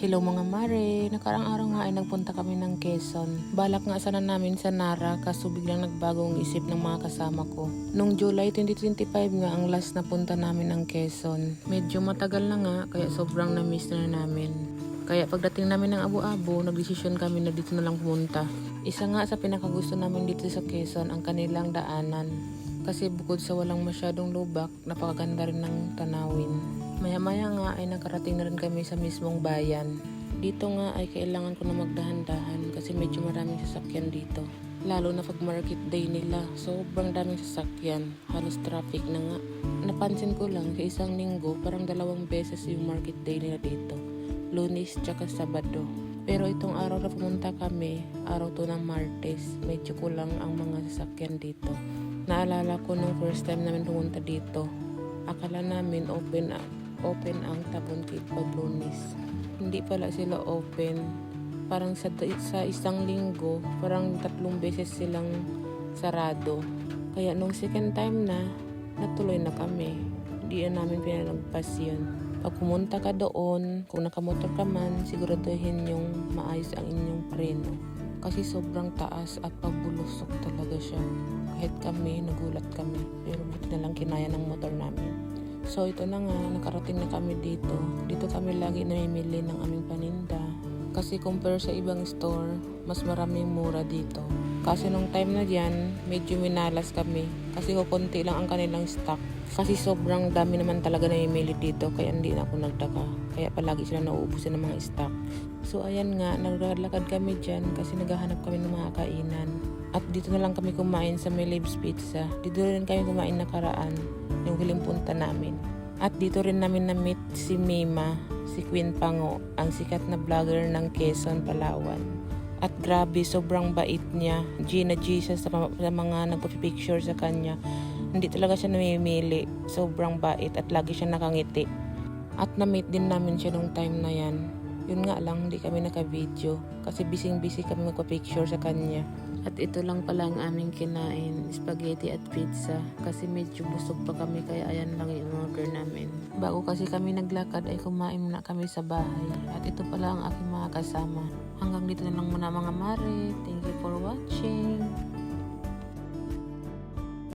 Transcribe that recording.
Hello mga mare, nakaraang araw nga ay nagpunta kami ng Quezon. Balak nga sana namin sa Nara kaso biglang nagbagong isip ng mga kasama ko. Nung July 2025 nga ang last na punta namin ng Quezon. Medyo matagal na nga kaya sobrang na-miss na namin. Kaya pagdating namin ng Abu-Abu, nagdesisyon kami na dito na lang pumunta. Isa nga sa pinakagusto namin dito sa Quezon ang kanilang daanan. Kasi bukod sa walang masyadong lubak, napakaganda rin ng tanawin. Maya-maya nga ay nakarating na rin kami sa mismong bayan. Dito nga ay kailangan ko na magdahan-dahan kasi medyo maraming sasakyan dito. Lalo na pag market day nila, sobrang daming sasakyan. Halos traffic na nga. Napansin ko lang sa isang linggo parang 2 beses yung market day nila dito. Lunes tsaka Sabado. Pero itong araw na pumunta kami, araw to ng Martes, medyo kulang ang mga sasakyan dito. Naalala ko nung first time namin pumunta dito, akala namin open ang Tabon Gate pag Lunes. Hindi pala sila open. Parang sa isang linggo, parang 3 beses silang sarado. Kaya nung second time na, natuloy na kami. Hindi na namin pinalagpas yun. Pag pumunta ka doon, kung nakamotor ka man, siguraduhin yung maayos ang inyong preno. Kasi sobrang taas at pagbulusok talaga siya. Kahit kami, nagulat kami. Pero buti na lang kinaya ng motor namin. So ito na nga, nakarating na kami dito. Dito kami lagi namimili ng aming paninda. Kasi compare sa ibang store, mas maraming mura dito. Kasi nung time na diyan, medyo minalas kami. Kasi kukunti lang ang kanilang stock. Kasi sobrang dami naman talaga namimili dito, kaya hindi na ako nagtaka. Kaya palagi sila nauubusan ng mga stock. So ayan nga, naglalakad kami dyan kasi naghahanap kami ng mga kainan. At dito na lang kami kumain sa May Lives Pizza. Dito rin kami kumain nakaraan, yung huling punta namin. At dito rin namin na-meet si Mima, si Queen Pango, ang sikat na vlogger ng Quezon, Palawan. At grabe, sobrang bait niya. G na G siya sa mga nagpa-picture sa kanya. Hindi talaga siya namimili. Sobrang bait at lagi siya nakangiti. At na-meet din namin siya nung time na yan. Yun nga lang, hindi kami naka-video kasi busy kami magpa-picture sa kanya. At ito lang pala ang aming kinain, spaghetti at pizza. Kasi medyo busog pa kami kaya ayan lang yung order namin. Bago kasi kami naglakad ay kumain muna kami sa bahay. At ito pala ang aking mga kasama. Hanggang dito na lang muna mga mare. Thank you for watching.